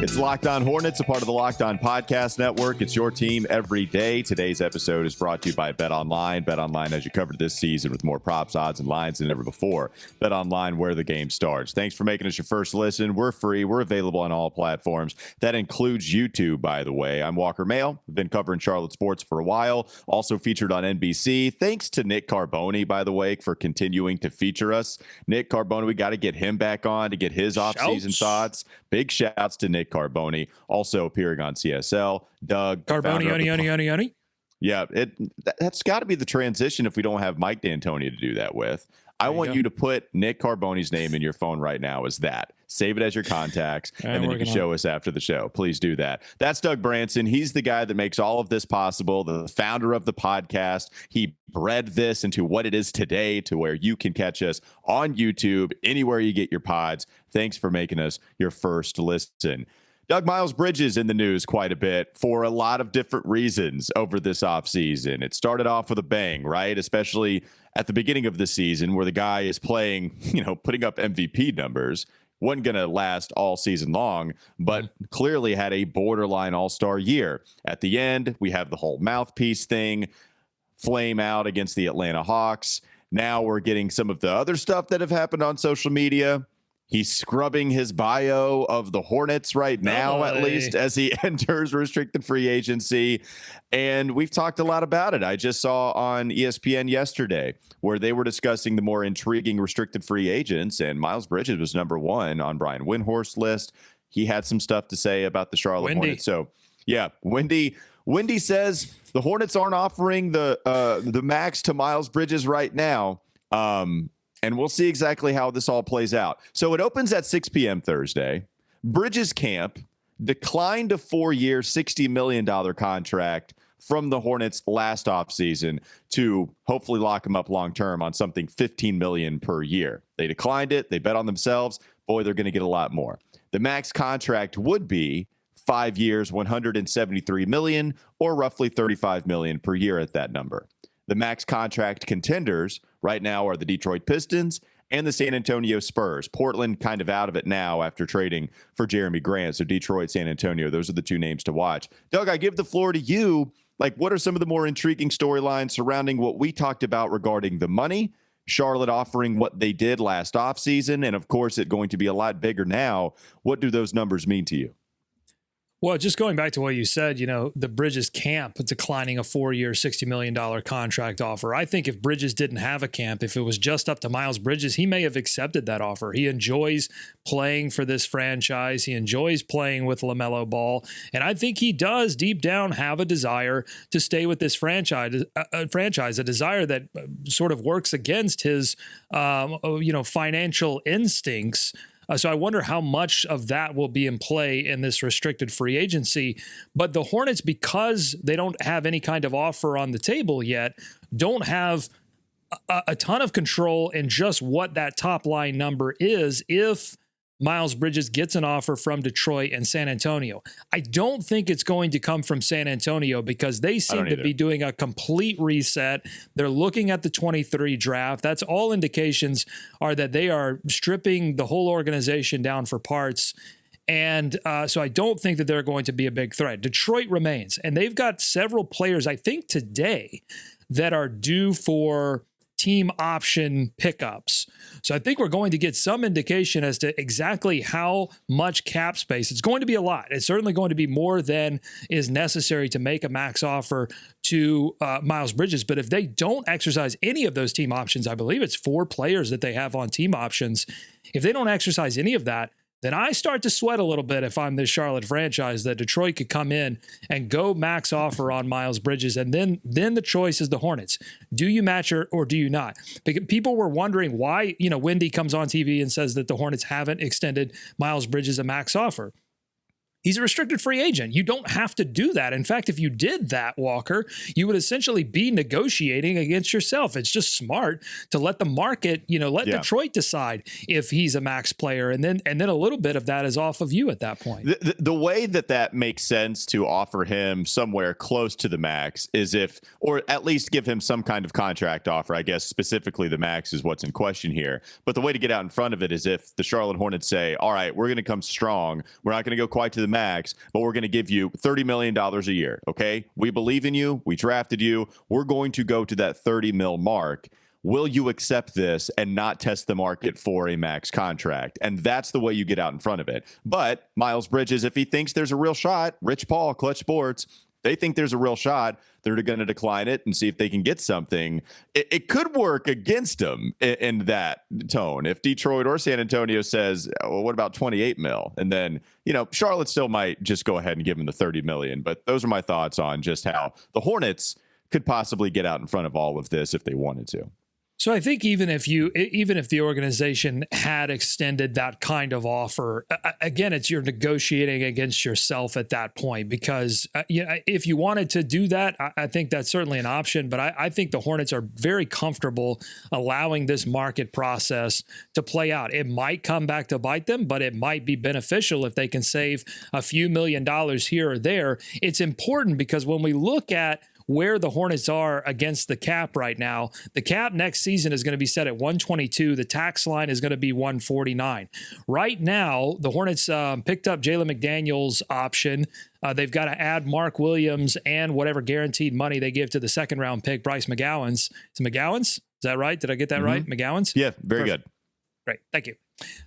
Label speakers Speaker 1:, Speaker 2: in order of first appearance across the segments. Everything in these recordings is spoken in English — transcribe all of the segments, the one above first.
Speaker 1: It's Locked On Hornets, a part of the Locked On Podcast Network. It's your team every day. Today's episode is brought to you by BetOnline. BetOnline has you covered this season with more props, odds, and lines than ever before. BetOnline, where the game starts. Thanks for making us your first listen. We're free. We're available on all platforms. That includes YouTube, by the way. I'm Walker Mail. I've been covering Charlotte sports for a while. Also featured on NBC. Thanks to Nick Carboni, by the way, for continuing to feature us. Nick Carboni, we got to get him back on to get his offseason thoughts. Big shouts to Nick Carboni, also appearing on CSL. Doug
Speaker 2: Carboni, Oni.
Speaker 1: Yeah, that's got to be the transition if we don't have Mike D'Antoni to do that with. I want you to put Nick Carboni's name in your phone right now as that. Save it as your contacts, and then you can show us after the show. Please do that. That's Doug Branson. He's the guy that makes all of this possible, the founder of the podcast. He bred this into what it is today, to where you can catch us on YouTube, anywhere you get your pods. Thanks for making us your first listen. Doug, Miles Bridges in the news quite a bit for a lot of different reasons over this offseason. It started off with a bang, right? Especially at the beginning of the season where the guy is playing, putting up MVP numbers. Wasn't going to last all season long, but clearly had a borderline all-star year. At the end, we have the whole mouthpiece thing, flame out against the Atlanta Hawks. Now we're getting some of the other stuff that have happened on social media. He's scrubbing his bio of the Hornets right now, at least, as he enters restricted free agency. And we've talked a lot about it. I just saw on ESPN yesterday where they were discussing the more intriguing restricted free agents, and Miles Bridges was number one on Brian Windhorst's list. He had some stuff to say about the Charlotte Hornets. So, yeah, Wendy says the Hornets aren't offering the max to Miles Bridges right now. And we'll see exactly how this all plays out. So it opens at 6 p.m. Thursday. Bridges camp declined a 4-year, $60 million contract from the Hornets last offseason to hopefully lock him up long-term on something $15 million per year. They declined it. They bet on themselves. Boy, they're going to get a lot more. The max contract would be 5 years, $173 million, or roughly $35 million per year at that number. The max contract contenders right now are the Detroit Pistons and the San Antonio Spurs. Portland kind of out of it now after trading for Jeremy Grant. So Detroit, San Antonio, those are the two names to watch. Doug, I give the floor to you. What are some of the more intriguing storylines surrounding what we talked about regarding the money, Charlotte offering what they did last offseason, and of course it going to be a lot bigger now? What do those numbers mean to you?
Speaker 2: Well, just going back to what you said, the Bridges camp declining a 4-year, $60 million contract offer. I think if Bridges didn't have a camp, if it was just up to Miles Bridges, he may have accepted that offer. He enjoys playing for this franchise. He enjoys playing with LaMelo Ball. And I think he does deep down have a desire to stay with this franchise, a desire that sort of works against his, financial instincts. So I wonder how much of that will be in play in this restricted free agency. But the Hornets, because they don't have any kind of offer on the table yet, don't have a ton of control in just what that top line number is if Miles Bridges gets an offer from Detroit and San Antonio. I don't think it's going to come from San Antonio because they seem to be doing a complete reset. They're looking at the 23 draft. That's all indications are that they are stripping the whole organization down for parts. And so I don't think that they're going to be a big threat. Detroit remains, and they've got several players, I think today, that are due for team option pickups. So I think we're going to get some indication as to exactly how much cap space. It's going to be a lot. It's certainly going to be more than is necessary to make a max offer to Miles Bridges. But if they don't exercise any of those team options, I believe it's 4 players that they have on team options. If they don't exercise any of that, then I start to sweat a little bit if I'm this Charlotte franchise that Detroit could come in and go max offer on Miles Bridges. And then the choice is the Hornets. Do you match or do you not? Because people were wondering why, Wendy comes on TV and says that the Hornets haven't extended Miles Bridges a max offer. he's a restricted free agent. You don't have to do that. In fact, if you did that, Walker, you would essentially be negotiating against yourself. It's just smart to let the market, let Detroit decide if he's a max player. And then a little bit of that is off of you at that point.
Speaker 1: The way that makes sense to offer him somewhere close to the max is or at least give him some kind of contract offer. I guess specifically the max is what's in question here. But the way to get out in front of it is if the Charlotte Hornets say, all right, we're going to come strong. We're not going to go quite to the max, but we're going to give you $30 million a year. Okay. We believe in you. We drafted you. We're going to go to that 30 mil mark. Will you accept this and not test the market for a max contract? And that's the way you get out in front of it. But Miles Bridges, if he thinks there's a real shot, Rich Paul, Clutch Sports, they think there's a real shot, they're going to decline it and see if they can get something. It could work against them in that tone. If Detroit or San Antonio says, well, what about 28 mil? And then, Charlotte still might just go ahead and give him the 30 million. But those are my thoughts on just how the Hornets could possibly get out in front of all of this if they wanted to.
Speaker 2: So I think even if the organization had extended that kind of offer, again, you're negotiating against yourself at that point, because if you wanted to do that, I think that's certainly an option. But I think the Hornets are very comfortable allowing this market process to play out. It might come back to bite them, but it might be beneficial if they can save a few $1 million here or there. It's important because when we look at where the Hornets are against the cap right now, the cap next season is going to be set at 122. The tax line is going to be 149. Right now, the Hornets picked up Jalen McDaniels' option. They've got to add Mark Williams and whatever guaranteed money they give to the second round pick, Bryce McGowens. Is it McGowens? Is that right? Did I get that right? McGowens?
Speaker 1: Yeah, very
Speaker 2: Perfect.
Speaker 1: Good.
Speaker 2: Great. Thank you.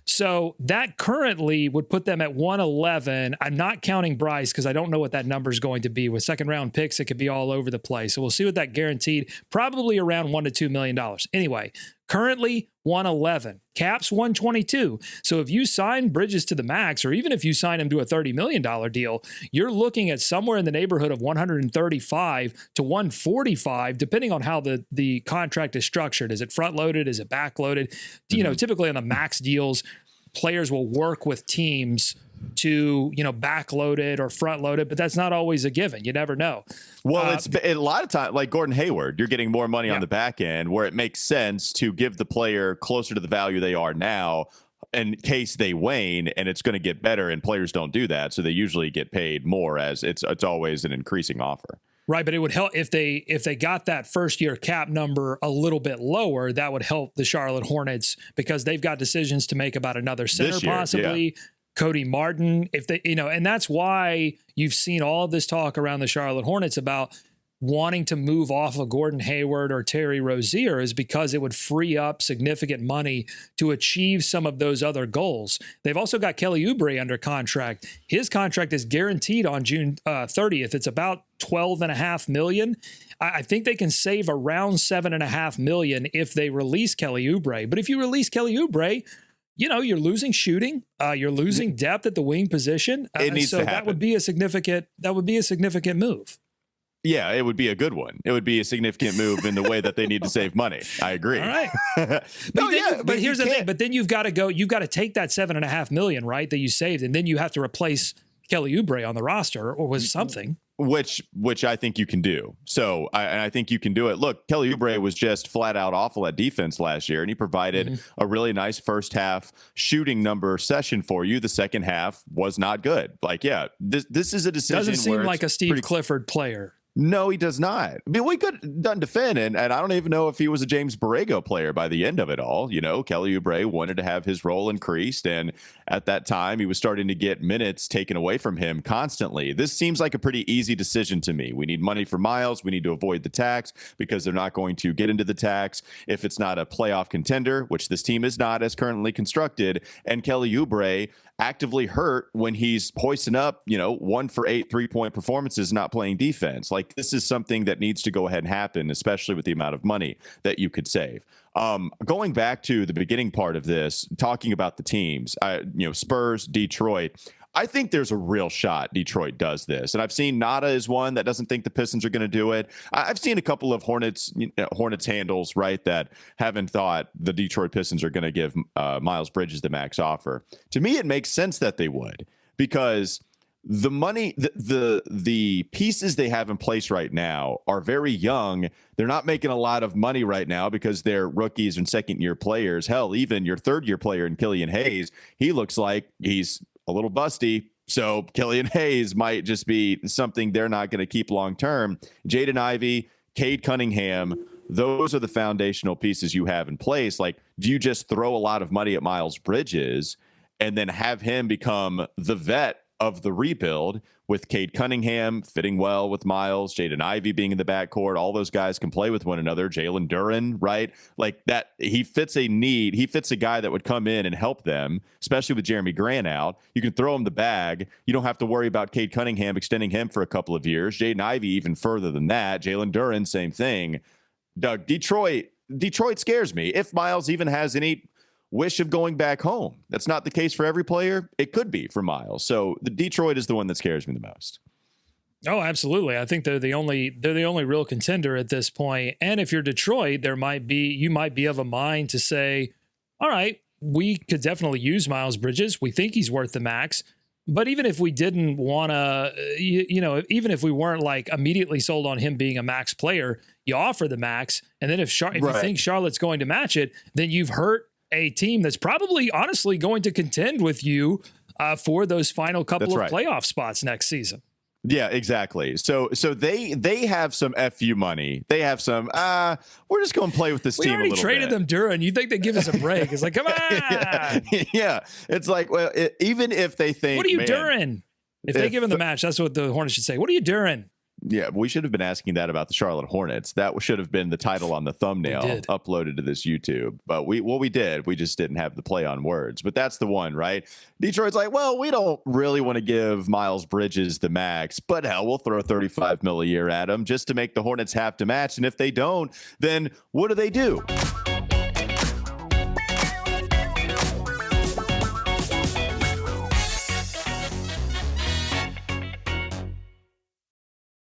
Speaker 2: So that currently would put them at 111. I'm not counting Bryce because I don't know what that number is going to be. With second round picks, it could be all over the place. So we'll see what that guaranteed, probably around $1 to $2 million. Anyway, currently 111. Cap's 122. So if you sign Bridges to the max, or even if you sign him to a $30 million deal, you're looking at somewhere in the neighborhood of 135 to 145, depending on how the contract is structured. Is it front loaded? Is it back loaded? Typically on the max deals, players will work with teams to, backload it or front load it, but that's not always a given. You never know.
Speaker 1: Well, it's a lot of time, like Gordon Hayward, you're getting more money on the back end where it makes sense to give the player closer to the value they are now in case they wane, and it's going to get better, and players don't do that. So they usually get paid more, as it's always an increasing offer. Right, but it would help if they got that first year cap number a little bit lower. That would help the Charlotte Hornets because they've got decisions to make about another center possibly. Yeah. Cody Martin, if they, and that's why you've seen all of this talk around the Charlotte Hornets about wanting to move off of Gordon Hayward or Terry Rozier, is because it would free up significant money to achieve some of those other goals. They've also got Kelly Oubre under contract. His contract is guaranteed on June 30th. It's about $12.5 million. I think they can save around $7.5 million if they release Kelly Oubre. But if you release Kelly Oubre, you're losing shooting. You're losing depth at the wing position. It needs to happen.
Speaker 2: That would be a significant move.
Speaker 1: Yeah, it would be a good one. It would be a significant move in the way that they need to save money. I agree.
Speaker 2: All right. But here's the thing. But then you've got to take that $7.5 million, right, that you saved, and then you have to replace Kelly Oubre on the roster or with something. Which
Speaker 1: I think you can do. So I think you can do it. Look, Kelly Oubre was just flat out awful at defense last year, and he provided a really nice first half shooting number session for you. The second half was not good. This is a decision.
Speaker 2: Doesn't seem like a Steve Clifford player.
Speaker 1: No, he does not. I mean, we could done defend, and I don't even know if he was a James Borrego player by the end of it all. Kelly Oubre wanted to have his role increased, and at that time, he was starting to get minutes taken away from him constantly. This seems like a pretty easy decision to me. We need money for Miles. We need to avoid the tax because they're not going to get into the tax if it's not a playoff contender, which this team is not as currently constructed, and Kelly Oubre actively hurt when he's hoisting up, 1 for 8 3-point performances, not playing defense. This is something that needs to go ahead and happen, especially with the amount of money that you could save. Going back to the beginning part of this, talking about the teams, Spurs, Detroit, I think there's a real shot Detroit does this. And I've seen Nada is one that doesn't think the Pistons are going to do it. I've seen a couple of Hornets handles, right, that haven't thought the Detroit Pistons are going to give Miles Bridges the max offer. To me, it makes sense that they would, because the money, the pieces they have in place right now are very young. They're not making a lot of money right now because they're rookies and second-year players. Hell, even your third-year player in Killian Hayes, he looks like he's a little busty. So Killian Hayes might just be something they're not going to keep long-term. Jaden Ivey, Cade Cunningham, those are the foundational pieces you have in place. Like, do you just throw a lot of money at Miles Bridges and then have him become the vet of the rebuild, with Cade Cunningham fitting well with Miles, Jaden Ivey being in the backcourt? All those guys can play with one another. Jalen Duren, right? Like that, he fits a need. He fits a guy that would come in and help them, especially with Jeremy Grant out. You can throw him the bag. You don't have to worry about Cade Cunningham extending him for a couple of years. Jaden Ivey even further than that. Jalen Duren, same thing. Doug, Detroit scares me. If Miles even has any wish of going back home. That's not the case for every player. It could be for Miles. So the Detroit is the one that scares me the most.
Speaker 2: Oh, absolutely. I think they're the only real contender at this point. And if you're Detroit, you might be of a mind to say, all right, we could definitely use Miles Bridges. We think he's worth the max. But even if we didn't want to, even if we weren't like immediately sold on him being a max player, you offer the max. And then if you think Charlotte's going to match it, then you've hurt a team that's probably honestly going to contend with you for those final couple of playoff spots next season.
Speaker 1: Yeah, exactly. So they have some FU money. They have some, we're just going to play with this team a little bit. We already
Speaker 2: traded them, Duren. You think they give us a break? It's like, come on.
Speaker 1: Yeah. It's like, well, even if they think,
Speaker 2: what are you, Duren? If they give him the match, that's what the Hornets should say. What are you, Duren?
Speaker 1: Yeah, we should have been asking that about the Charlotte Hornets. That should have been the title on the thumbnail uploaded to this YouTube. But we did. We just didn't have the play on words. But that's the one, right? Detroit's like, well, we don't really want to give Miles Bridges the max, but hell, we'll throw $35 million a year at him just to make the Hornets have to match. And if they don't, then what do?